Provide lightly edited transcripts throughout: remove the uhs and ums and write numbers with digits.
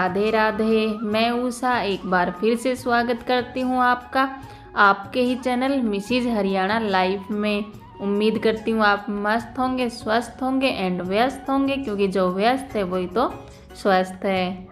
राधे राधे। मैं उषा एक बार फिर से स्वागत करती हूँ आपका आपके ही चैनल मिसिज हरियाणा लाइफ में। उम्मीद करती हूँ आप मस्त होंगे, स्वस्थ होंगे एंड व्यस्त होंगे, क्योंकि जो व्यस्त है वही तो स्वस्थ है।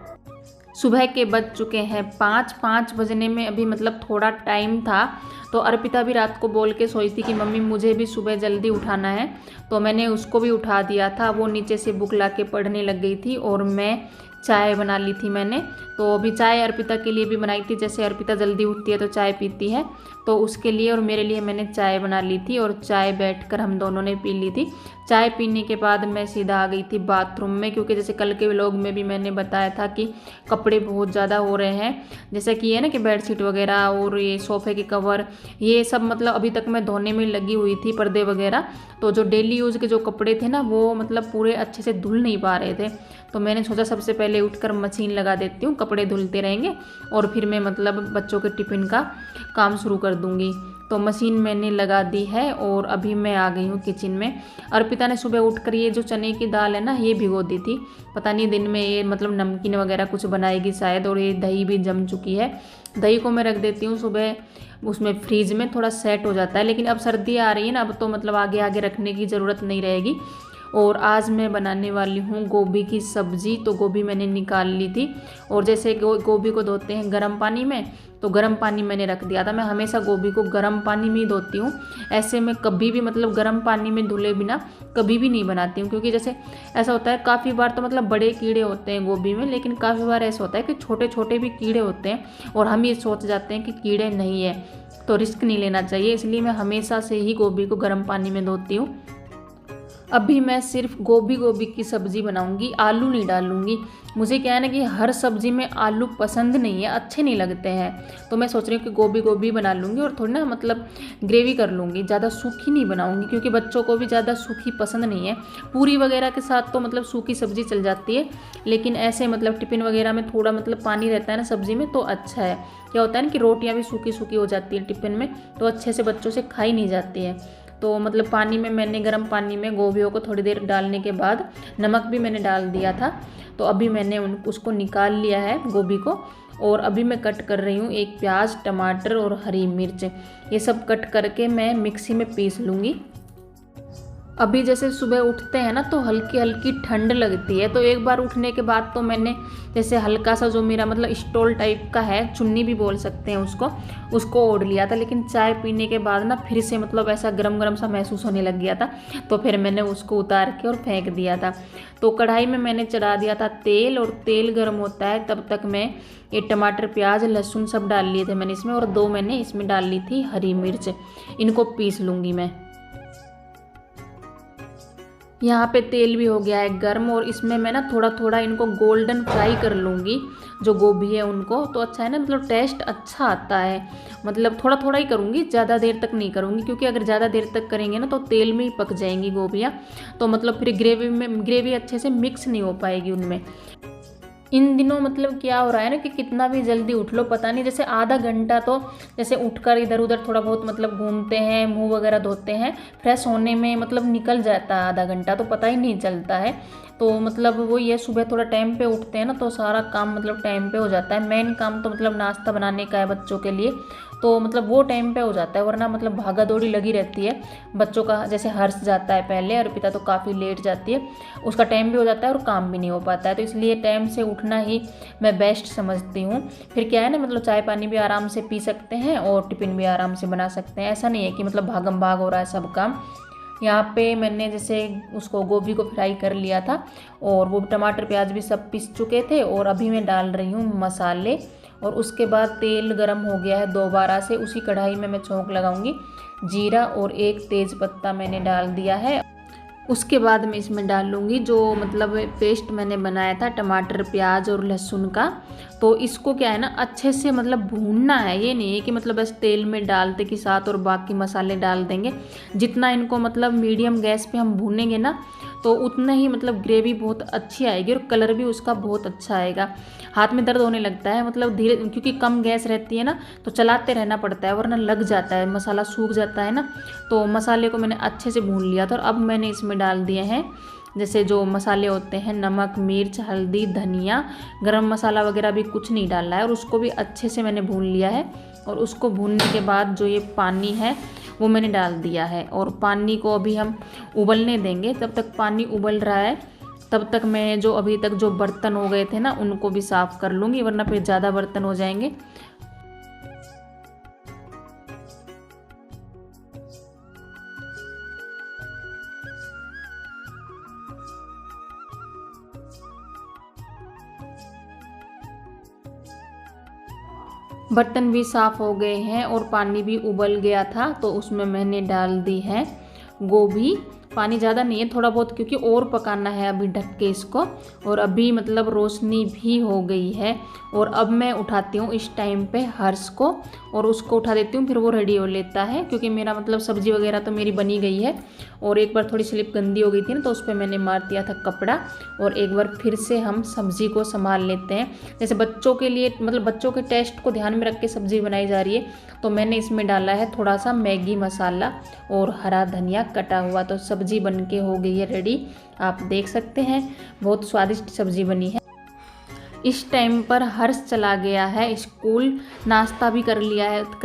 सुबह के बज चुके हैं 5 बजने में अभी मतलब थोड़ा टाइम था। तो अर्पिता भी रात को बोल के सोई थी कि मम्मी मुझे भी सुबह जल्दी उठाना है, तो मैंने उसको भी उठा दिया था। वो नीचे से बुक ला के पढ़ने लग गई थी और मैं चाय बना ली थी मैंने। तो अभी चाय अर्पिता के लिए भी बनाई थी, जैसे अर्पिता जल्दी उठती है तो चाय पीती है, तो उसके लिए और मेरे लिए मैंने चाय बना ली थी और चाय बैठकर हम दोनों ने पी ली थी। चाय पीने के बाद मैं सीधा आ गई थी बाथरूम में, क्योंकि जैसे कल के व्लॉग में भी मैंने बताया था कि कपड़े बहुत ज़्यादा हो रहे हैं, जैसे कि ये ना कि बेडशीट वगैरह और ये सोफ़े के कवर, ये सब मतलब अभी तक मैं धोने में लगी हुई थी, पर्दे वगैरह। तो जो डेली यूज़ के जो कपड़े थे ना वो मतलब पूरे अच्छे से धुल नहीं पा रहे थे, तो मैंने सोचा सबसे पहले उठकर मशीन लगा देती हूँ, कपड़े धुलते रहेंगे और फिर मैं मतलब बच्चों के टिफ़िन का काम शुरू कर दूँगी। तो मशीन मैंने लगा दी है और अभी मैं आ गई हूँ किचन में। अर्पिता ने सुबह उठकर ये जो चने की दाल है ना ये भिगो दी थी, पता नहीं दिन में ये मतलब नमकीन वगैरह कुछ बनाएगी शायद। और ये दही भी जम चुकी है, दही को मैं रख देती हूँ सुबह उसमें फ्रीज में, थोड़ा सेट हो जाता है। लेकिन अब सर्दी आ रही है ना, अब तो मतलब आगे आगे रखने की ज़रूरत नहीं रहेगी। और आज मैं बनाने वाली हूँ गोभी की सब्ज़ी। तो गोभी मैंने निकाल ली थी और जैसे गोभी को धोते हैं गर्म पानी में, तो गर्म पानी मैंने रख दिया था। मैं हमेशा गोभी को गर्म पानी में ही धोती हूँ, ऐसे मैं कभी भी मतलब गर्म पानी में धुले बिना कभी भी नहीं बनाती हूँ। क्योंकि जैसे ऐसा होता है काफ़ी बार तो मतलब बड़े कीड़े होते हैं गोभी में, लेकिन काफ़ी बार ऐसा होता है कि छोटे छोटे भी कीड़े होते हैं और हम ये सोच जाते हैं कि कीड़े नहीं है, तो रिस्क नहीं लेना चाहिए। इसलिए मैं हमेशा से ही गोभी को गर्म पानी में धोती हूँ। अभी मैं सिर्फ गोभी की सब्ज़ी बनाऊंगी, आलू नहीं डालूंगी। मुझे क्या है ना कि हर सब्ज़ी में आलू पसंद नहीं है, अच्छे नहीं लगते हैं। तो मैं सोच रही हूँ कि गोभी बना लूँगी और थोड़ी ना मतलब ग्रेवी कर लूँगी, ज़्यादा सूखी नहीं बनाऊँगी, क्योंकि बच्चों को भी ज़्यादा सूखी पसंद नहीं है। पूरी वगैरह के साथ तो मतलब सूखी सब्ज़ी चल जाती है, लेकिन ऐसे मतलब टिफ़िन वगैरह में थोड़ा मतलब पानी रहता है ना सब्ज़ी में, तो अच्छा है। क्या होता है ना कि रोटियाँ भी सूखी सूखी हो जाती है टिफ़िन में, तो अच्छे से बच्चों से खाई नहीं जाती है। तो मतलब पानी में मैंने गर्म पानी में गोभियों को थोड़ी देर डालने के बाद नमक भी मैंने डाल दिया था। तो अभी मैंने उसको निकाल लिया है गोभी को, और अभी मैं कट कर रही हूँ एक प्याज, टमाटर और हरी मिर्च। ये सब कट करके मैं मिक्सी में पीस लूँगी। अभी जैसे सुबह उठते हैं ना तो हल्की हल्की ठंड लगती है, तो एक बार उठने के बाद तो मैंने जैसे हल्का सा जो मेरा मतलब स्टोल टाइप का है, चुन्नी भी बोल सकते हैं उसको ओढ़ लिया था। लेकिन चाय पीने के बाद ना फिर से मतलब ऐसा गरम गरम सा महसूस होने लग गया था, तो फिर मैंने उसको उतार के और फेंक दिया था। तो कढ़ाई में मैंने चढ़ा दिया था तेल, और तेल गर्म होता है तब तक मैं ये टमाटर, प्याज, लहसुन सब डाल लिए थे मैंने इसमें, और 2 मैंने इसमें डाल ली थी हरी मिर्च। इनको पीस लूँगी मैं। यहाँ पे तेल भी हो गया है गर्म, और इसमें मैं ना थोड़ा थोड़ा इनको गोल्डन फ्राई कर लूँगी, जो गोभी है उनको। तो अच्छा है ना, मतलब टेस्ट अच्छा आता है। मतलब थोड़ा थोड़ा ही करूँगी, ज़्यादा देर तक नहीं करूँगी, क्योंकि अगर ज़्यादा देर तक करेंगे ना तो तेल में ही पक जाएंगी गोभियाँ, तो मतलब फिर ग्रेवी अच्छे से मिक्स नहीं हो पाएगी उनमें। इन दिनों मतलब क्या हो रहा है ना कि कितना भी जल्दी उठ लो पता नहीं, जैसे आधा घंटा तो जैसे उठकर इधर उधर थोड़ा बहुत मतलब घूमते हैं, मुंह वगैरह धोते हैं, फ्रेश होने में मतलब निकल जाता है आधा घंटा, तो पता ही नहीं चलता है। तो मतलब वो ये सुबह थोड़ा टाइम पे उठते हैं ना तो सारा काम मतलब टाइम पे हो जाता है। मेन काम तो मतलब नाश्ता बनाने का है बच्चों के लिए, तो मतलब वो टाइम पे हो जाता है, वरना मतलब भागा दौड़ी लगी रहती है बच्चों का। जैसे हर्ष जाता है पहले, अर्पिता तो काफ़ी लेट जाती है, उसका टाइम भी हो जाता है और काम भी नहीं हो पाता है। तो इसलिए टाइम से उठना ही मैं बेस्ट समझती हूँ। फिर क्या है ना, मतलब चाय पानी भी आराम से पी सकते हैं और टिफ़िन भी आराम से बना सकते हैं। ऐसा नहीं है कि मतलब भागम भाग हो रहा है सब काम। यहाँ पे मैंने जैसे उसको गोभी को फ्राई कर लिया था, और वो टमाटर प्याज भी सब पीस चुके थे, और अभी मैं डाल रही हूँ मसाले। और उसके बाद तेल गरम हो गया है दोबारा से, उसी कढ़ाई में मैं छौंक लगाऊंगी। जीरा और 1 तेज पत्ता मैंने डाल दिया है। उसके बाद मैं इसमें डाल लूँगी जो मतलब पेस्ट मैंने बनाया था टमाटर, प्याज और लहसुन का। तो इसको क्या है ना अच्छे से मतलब भूनना है, ये नहीं है कि मतलब बस तेल में डालते के साथ और बाकी मसाले डाल देंगे। जितना इनको मतलब मीडियम गैस पे हम भूनेंगे ना तो उतना ही मतलब ग्रेवी बहुत अच्छी आएगी और कलर भी उसका बहुत अच्छा आएगा। हाथ में दर्द होने लगता है मतलब धीरे, क्योंकि कम गैस रहती है ना तो चलाते रहना पड़ता है, वरना लग जाता है, मसाला सूख जाता है ना। तो मसाले को मैंने अच्छे से भून लिया था, और अब मैंने इसमें डाल दिए हैं जैसे जो मसाले होते हैं, नमक, मिर्च, हल्दी, धनिया, गरम मसाला वगैरह भी कुछ नहीं डाला है। और उसको भी अच्छे से मैंने भून लिया है। और उसको भूनने के बाद जो ये पानी है वो मैंने डाल दिया है। और पानी को अभी हम उबलने देंगे। तब तक पानी उबल रहा है, तब तक मैं जो अभी तक जो बर्तन हो गए थे ना उनको भी साफ़ कर लूँगी, वरना फिर ज़्यादा बर्तन हो जाएंगे। बर्तन भी साफ़ हो गए हैं और पानी भी उबल गया था, तो उसमें मैंने डाल दी है गोभी। पानी ज़्यादा नहीं है, थोड़ा बहुत, क्योंकि और पकाना है अभी ढक के इसको। और अभी मतलब रोशनी भी हो गई है। और अब मैं उठाती हूँ इस टाइम पे हर्ष को, और उसको उठा देती हूँ, फिर वो रेडी हो लेता है। क्योंकि मेरा मतलब सब्ज़ी वगैरह तो मेरी बनी गई है। और एक बार थोड़ी स्लिप गंदी हो गई थी ना, तो उस पर मैंने मार दिया था कपड़ा। और एक बार फिर से हम सब्ज़ी को संभाल लेते हैं। जैसे बच्चों के लिए, मतलब बच्चों के टेस्ट को ध्यान में रख के सब्ज़ी बनाई जा रही है, तो मैंने इसमें डाला है थोड़ा सा मैगी मसाला और हरा धनिया कटा हुआ। तो सब्ज़ी बन के हो गई है रेडी, आप देख सकते हैं। बहुत स्वादिष्ट सब्ज़ी बनी है। इस टाइम पर हर्ष चला गया है स्कूल। नाश्ता भी कर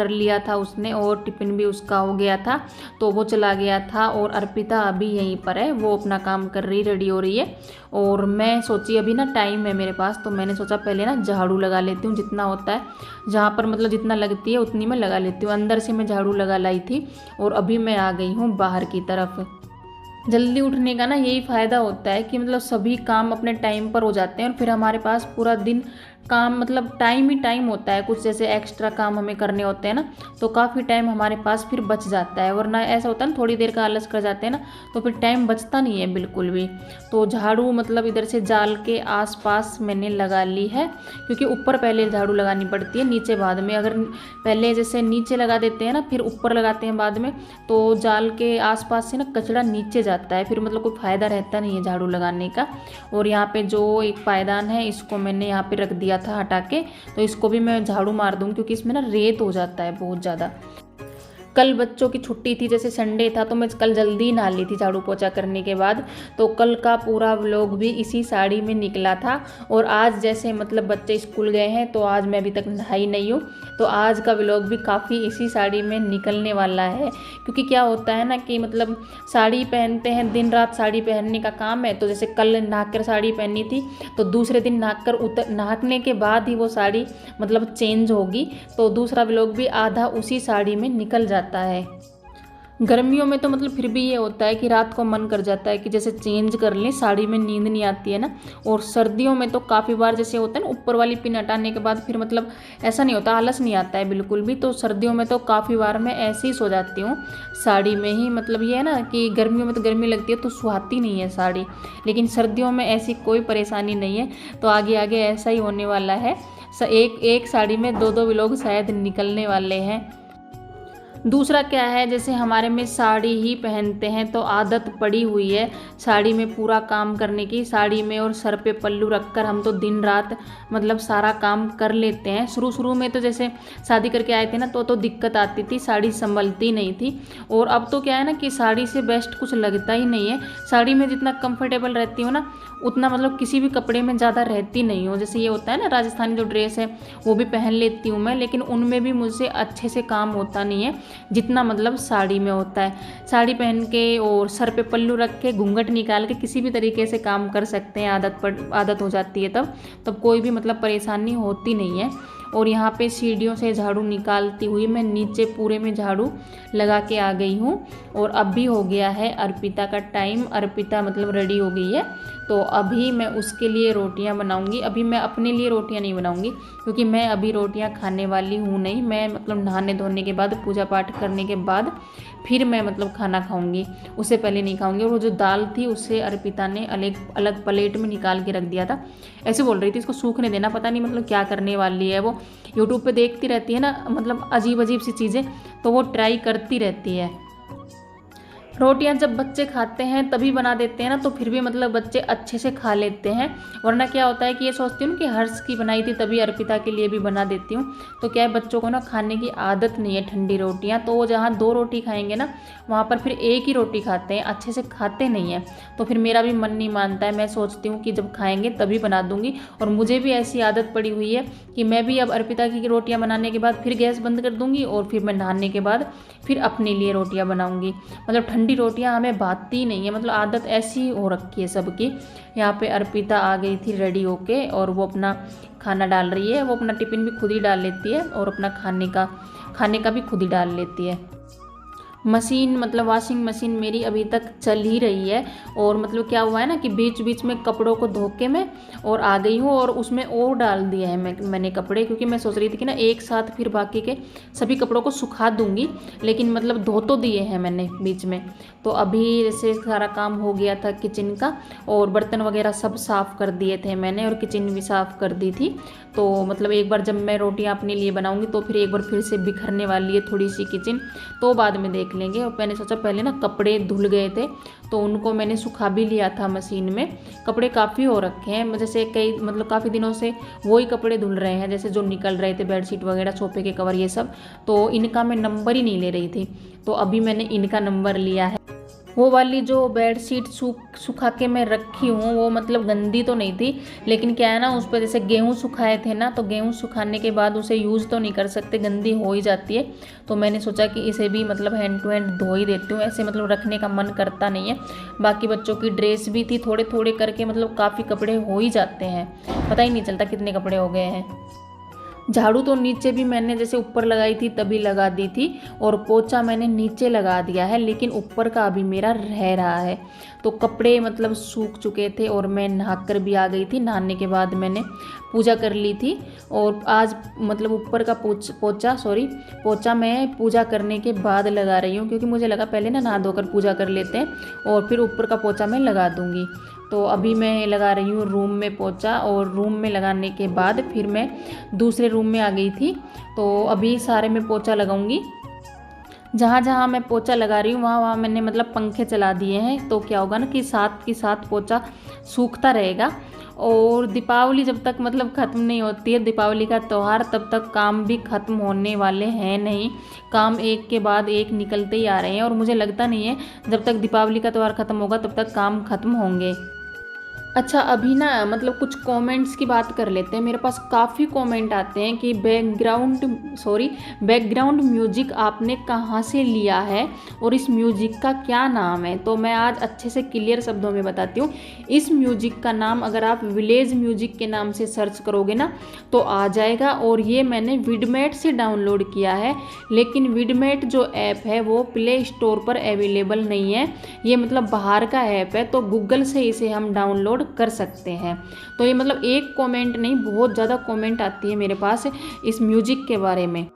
लिया था उसने, और टिफ़िन भी उसका हो गया था, तो वो चला गया था। और अर्पिता अभी यहीं पर है, वो अपना काम कर रही, रेडी हो रही है। और मैं सोची अभी ना टाइम है मेरे पास, तो मैंने सोचा पहले ना झाड़ू लगा लेती हूँ। जितना होता है, जहाँ पर मतलब जितना लगती है उतनी मैं लगा लेती हूँ। अंदर से मैं झाड़ू लगा लाई थी, और अभी मैं आ गई हूँ बाहर की तरफ। जल्दी उठने का ना यही फ़ायदा होता है कि मतलब सभी काम अपने टाइम पर हो जाते हैं, और फिर हमारे पास पूरा दिन काम, मतलब टाइम ही टाइम होता है। कुछ जैसे एक्स्ट्रा काम हमें करने होते हैं ना, तो काफ़ी टाइम हमारे पास फिर बच जाता है। वरना ऐसा होता है ना, थोड़ी देर का आलस कर जाते हैं ना, तो फिर टाइम बचता नहीं है बिल्कुल भी। तो झाड़ू मतलब इधर से जाल के आसपास मैंने लगा ली है, क्योंकि ऊपर पहले झाड़ू लगानी पड़ती है, नीचे बाद में। अगर पहले जैसे नीचे लगा देते हैं ना, फिर ऊपर लगाते हैं बाद में, तो जाल के आसपास से ना कचरा नीचे जाता है, फिर मतलब कोई फ़ायदा रहता नहीं है झाड़ू लगाने का। और यहाँ पे जो एक पायदान है, इसको मैंने यहाँ पे रख दिया था हटा के, तो इसको भी मैं झाड़ू मार दूँ, क्योंकि इसमें ना रेत हो जाता है बहुत ज़्यादा। कल बच्चों की छुट्टी थी, जैसे संडे था, तो मैं कल जल्दी नहा ली थी झाड़ू पोछा करने के बाद। तो कल का पूरा व्लॉग भी इसी साड़ी में निकला था। और आज जैसे मतलब बच्चे स्कूल गए हैं, तो आज मैं अभी तक नहाई नहीं हूँ, तो आज का व्लॉग भी काफ़ी इसी साड़ी में निकलने वाला है। क्योंकि क्या होता है ना कि मतलब साड़ी पहनते हैं, दिन रात साड़ी पहनने का काम है। तो जैसे कल नहाकर साड़ी पहनी थी, तो दूसरे दिन नहाने के बाद ही वो साड़ी मतलब चेंज होगी, तो दूसरा व्लॉग भी आधा उसी साड़ी में निकल जाता है। गर्मियों में तो मतलब फिर भी ये होता है कि रात को मन कर जाता है कि जैसे चेंज कर लें, साड़ी में नींद नहीं आती है ना। और सर्दियों में तो काफ़ी बार जैसे होता है ना, ऊपर वाली पिन हटाने के बाद फिर मतलब ऐसा नहीं होता, आलस नहीं आता है बिल्कुल भी। तो सर्दियों में तो काफ़ी बार मैं ऐसे ही सो जाती हूँ साड़ी में ही। मतलब ये है ना कि गर्मियों में तो गर्मी लगती है तो सुहाती नहीं है साड़ी, लेकिन सर्दियों में ऐसी कोई परेशानी नहीं है। तो आगे आगे ऐसा ही होने वाला है, एक साड़ी में दो व्लॉग शायद निकलने वाले हैं। दूसरा क्या है, जैसे हमारे में साड़ी ही पहनते हैं, तो आदत पड़ी हुई है साड़ी में पूरा काम करने की। साड़ी में और सर पे पल्लू रखकर हम तो दिन रात मतलब सारा काम कर लेते हैं। शुरू में तो जैसे शादी करके आए थे ना, तो दिक्कत आती थी, साड़ी संभलती नहीं थी। और अब तो क्या है ना कि साड़ी से बेस्ट कुछ लगता ही नहीं है। साड़ी में जितना कंफर्टेबल रहती हो ना, उतना मतलब किसी भी कपड़े में ज़्यादा रहती नहीं हो। जैसे ये होता है ना राजस्थानी जो ड्रेस है, वो भी पहन लेती हूँ मैं, लेकिन उनमें भी मुझसे अच्छे से काम होता नहीं है जितना मतलब साड़ी में होता है। साड़ी पहन के और सर पे पल्लू रख के घूंघट निकाल के किसी भी तरीके से काम कर सकते हैं। आदत हो जाती है तब कोई भी मतलब परेशानी होती नहीं है। और यहाँ पे सीढ़ियों से झाड़ू निकालती हुई मैं नीचे पूरे में झाड़ू लगा के आ गई हूँ। और अब भी हो गया है अर्पिता का टाइम। अर्पिता मतलब रेडी हो गई है, तो अभी मैं उसके लिए रोटियां बनाऊंगी। अभी मैं अपने लिए रोटियां नहीं बनाऊंगी, क्योंकि मैं अभी रोटियां खाने वाली हूँ नहीं। मैं मतलब नहाने धोने के बाद, पूजा पाठ करने के बाद फिर मैं मतलब खाना खाऊंगी, उससे पहले नहीं खाऊंगी। और वो जो दाल थी उसे अर्पिता ने अलग प्लेट में निकाल के रख दिया था। ऐसे बोल रही थी इसको सूखने देना, पता नहीं मतलब क्या करने वाली है। वो यूट्यूब पे देखती रहती है ना, मतलब अजीब सी चीज़ें, तो वो ट्राई करती रहती है। रोटियां जब बच्चे खाते हैं तभी बना देते हैं ना, तो फिर भी मतलब बच्चे अच्छे से खा लेते हैं। वरना क्या होता है कि ये सोचती हूँ कि हर्ष की बनाई थी तभी अर्पिता के लिए भी बना देती हूँ। तो क्या है, बच्चों को ना खाने की आदत नहीं है ठंडी रोटियाँ, तो वो जहाँ 2 रोटी खाएंगे ना वहाँ पर फिर एक ही रोटी खाते हैं, अच्छे से खाते नहीं हैं। तो फिर मेरा भी मन नहीं मानता है, मैं सोचती हूँ कि जब खाएंगे तभी बना दूँगी। और मुझे भी ऐसी आदत पड़ी हुई है कि मैं भी अब अर्पिता की रोटियाँ बनाने के बाद फिर गैस बंद कर दूँगी और फिर मैं नहाने के बाद फिर अपने लिए रोटियाँ बनाऊँगी। मतलब ठंडी रोटियां हमें भाती नहीं है, मतलब आदत ऐसी हो रखी है सबकी। यहाँ पे अर्पिता आ गई थी रेडी होके और वो अपना खाना डाल रही है। वो अपना टिफ़िन भी खुद ही डाल लेती है और अपना खाने का भी खुद ही डाल लेती है। मशीन मतलब वॉशिंग मशीन मेरी अभी तक चल ही रही है। और मतलब क्या हुआ है ना कि बीच बीच में कपड़ों को धो के मैं और आ गई हूँ और उसमें और डाल दिया है मैंने कपड़े, क्योंकि मैं सोच रही थी कि ना एक साथ फिर बाकी के सभी कपड़ों को सुखा दूंगी, लेकिन मतलब धो तो दिए हैं मैंने बीच में। तो अभी जैसे सारा काम हो गया था किचन का और बर्तन वगैरह सब साफ़ कर दिए थे मैंने और किचन भी साफ़ कर दी थी। तो मतलब एक बार जब मैं रोटियां अपने लिए बनाऊंगी तो फिर एक बार फिर से बिखरने वाली है थोड़ी सी किचन, तो बाद में देख लेंगे। और मैंने सोचा पहले ना कपड़े धुल गए थे तो उनको मैंने सुखा भी लिया था मशीन में। कपड़े काफ़ी हो रखे हैं, जैसे कई मतलब काफ़ी दिनों से वही कपड़े धुल रहे हैं, जैसे जो निकल रहे थे बेडशीट वगैरह, सोफे के कवर, ये सब। तो इनका मैं नंबर ही नहीं ले रही थी, तो अभी मैंने इनका नंबर लिया है। वो वाली जो बेडशीट सुखा के मैं रखी हूँ वो मतलब गंदी तो नहीं थी, लेकिन क्या है ना उस पर जैसे गेहूँ सुखाए थे ना, तो गेहूँ सुखाने के बाद उसे यूज़ तो नहीं कर सकते, गंदी हो ही जाती है। तो मैंने सोचा कि इसे भी मतलब हैंड टू हैंड धो ही देती हूँ, ऐसे मतलब रखने का मन करता नहीं है। बाकी बच्चों की ड्रेस भी थी, थोड़े थोड़े करके मतलब काफ़ी कपड़े हो ही जाते हैं, पता ही नहीं चलता कितने कपड़े हो गए हैं। झाड़ू तो नीचे भी मैंने जैसे ऊपर लगाई थी तभी लगा दी थी और पोछा मैंने नीचे लगा दिया है, लेकिन ऊपर का अभी मेरा रह रहा है। तो कपड़े मतलब सूख चुके थे और मैं नहाकर भी आ गई थी। नहाने के बाद मैंने पूजा कर ली थी और आज मतलब ऊपर का पोछा मैं पूजा करने के बाद लगा रही हूँ, क्योंकि मुझे लगा पहले ना नहा धोकर पूजा कर लेते हैं और फिर ऊपर का पोछा मैं लगा दूँगी। तो अभी मैं लगा रही हूँ रूम में पोछा और रूम में लगाने के बाद फिर मैं दूसरे रूम में आ गई थी। तो अभी सारे में पोछा लगाऊंगी। जहाँ जहाँ मैं पोछा लगा रही हूँ वहाँ वहाँ मैंने मतलब पंखे चला दिए हैं, तो क्या होगा ना कि साथ के साथ पोछा सूखता रहेगा। और दीपावली जब तक मतलब ख़त्म नहीं होती है, दीपावली का त्यौहार, तब तक काम भी ख़त्म होने वाले हैं नहीं। काम एक के बाद एक निकलते ही आ रहे हैं और मुझे लगता नहीं है जब तक दीपावली का त्यौहार ख़त्म होगा तब तक काम ख़त्म होंगे। अच्छा, अभी ना मतलब कुछ कमेंट्स की बात कर लेते हैं। मेरे पास काफ़ी कमेंट आते हैं कि बैकग्राउंड म्यूजिक आपने कहाँ से लिया है और इस म्यूजिक का क्या नाम है। तो मैं आज अच्छे से क्लियर शब्दों में बताती हूँ। इस म्यूजिक का नाम अगर आप विलेज म्यूजिक के नाम से सर्च करोगे ना तो आ जाएगा, और ये मैंने विडमेट से डाउनलोड किया है। लेकिन विडमेट जो ऐप है वो प्ले स्टोर पर अवेलेबल नहीं है, ये मतलब बाहर का ऐप है, तो गूगल से इसे हम डाउनलोड कर सकते हैं। तो ये मतलब एक कमेंट नहीं, बहुत ज़्यादा कमेंट आती है मेरे पास इस म्यूजिक के बारे में।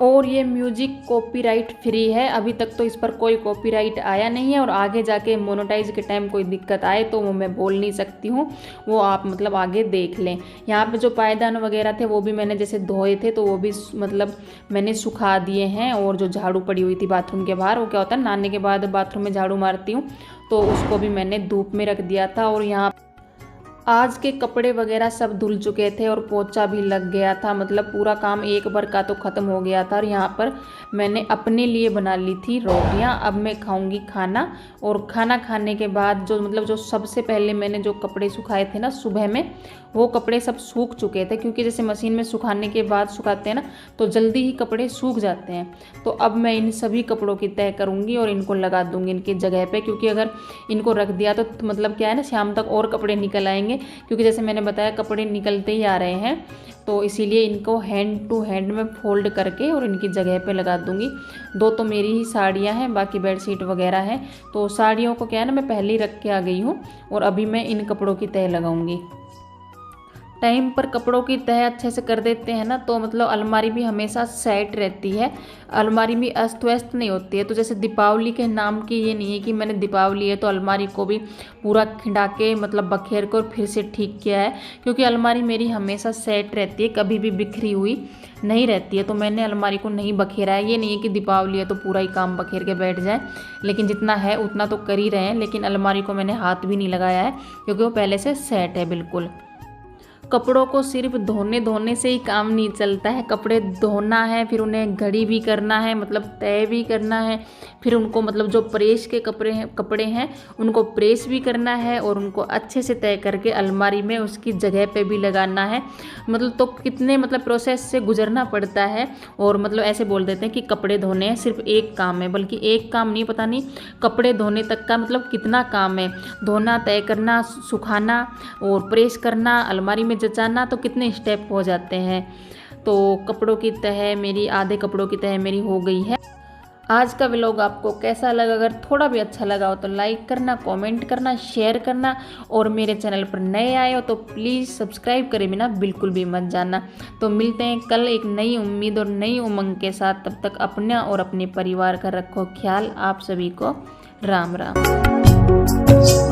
और ये म्यूजिक कॉपीराइट फ्री है, अभी तक तो इस पर कोई कॉपीराइट आया नहीं है। और आगे जाके मोनेटाइज के टाइम कोई दिक्कत आए तो वो मैं बोल नहीं सकती हूँ, वो आप मतलब आगे देख लें। यहाँ पे जो पायदान वगैरह थे वो भी मैंने जैसे धोए थे तो वो भी मतलब मैंने सुखा दिए हैं। और जो झाड़ू पड़ी हुई थी बाथरूम के बाहर, वो क्या होता है नहाने के बाद बाथरूम में झाड़ू मारती हूँ, तो उसको भी मैंने धूप में रख दिया था। और यहाँ आज के कपड़े वगैरह सब धुल चुके थे और पोछा भी लग गया था, मतलब पूरा काम एक बार का तो ख़त्म हो गया था। और यहाँ पर मैंने अपने लिए बना ली थी रोटियाँ। अब मैं खाऊंगी खाना, और खाना खाने के बाद जो सबसे पहले मैंने जो कपड़े सुखाए थे ना सुबह में, वो कपड़े सब सूख चुके थे, क्योंकि जैसे मशीन में सुखाने के बाद सुखाते हैं ना तो जल्दी ही कपड़े सूख जाते हैं। तो अब मैं इन सभी कपड़ों की तह करूँगी और इनको लगा दूँगी इनकी जगह पे, क्योंकि अगर इनको रख दिया तो मतलब क्या है ना शाम तक और कपड़े निकल आएंगे, क्योंकि जैसे मैंने बताया कपड़े निकलते ही आ रहे हैं। तो इसीलिए इनको हैंड टू हैंड में फोल्ड करके और इनकी जगह पे लगा दूंगी। 2 तो मेरी ही साड़ियाँ हैं, बाकी बेडशीट वगैरह हैं। तो साड़ियों को क्या है ना मैं पहले ही रख के आ गई हूँ और अभी मैं इन कपड़ों की तह लगाऊंगी। टाइम पर कपड़ों की तह अच्छे से कर देते हैं ना, तो मतलब अलमारी भी हमेशा सेट रहती है, अलमारी भी अस्त व्यस्त नहीं होती है। तो जैसे दीपावली के नाम की ये नहीं है कि मैंने दीपावली है तो अलमारी को भी पूरा खिंडा के मतलब बखेर कर फिर से ठीक किया है, क्योंकि अलमारी मेरी हमेशा सेट रहती है, कभी भी बिखरी हुई नहीं रहती है। तो मैंने अलमारी को नहीं बखेरा है। ये नहीं है कि दीपावली है तो पूरा ही काम बखेर के बैठ जाए, लेकिन जितना है उतना तो कर ही रहे हैं। लेकिन अलमारी को मैंने हाथ भी नहीं लगाया है, क्योंकि वो पहले से सेट है बिल्कुल। कपड़ों को सिर्फ धोने से ही काम नहीं चलता है, कपड़े धोना है, फिर उन्हें घड़ी भी करना है, मतलब तय भी करना है, फिर उनको मतलब जो प्रेस के कपड़े हैं उनको प्रेस भी करना है, और उनको अच्छे से तय करके अलमारी में उसकी जगह पे भी लगाना है। मतलब तो कितने मतलब प्रोसेस से गुजरना पड़ता है। और मतलब ऐसे बोल देते हैं कि कपड़े धोने सिर्फ एक काम है, बल्कि एक काम नहीं, पता नहीं कपड़े धोने तक का मतलब कितना काम है। धोना, तय करना, सुखाना और प्रेस करना, अलमारी में जचाना, तो कितने स्टेप हो जाते हैं। तो कपड़ों की तह मेरी, आधे कपड़ों की तह मेरी हो गई है। आज का व्लॉग आपको कैसा लगा? अगर थोड़ा भी अच्छा लगा हो तो लाइक करना, कमेंट करना, शेयर करना, और मेरे चैनल पर नए आए हो तो प्लीज़ सब्सक्राइब करे बिना बिल्कुल भी मत जाना। तो मिलते हैं कल एक नई उम्मीद और नई उमंग के साथ। तब तक अपना और अपने परिवार का रखो ख्याल। आप सभी को राम राम।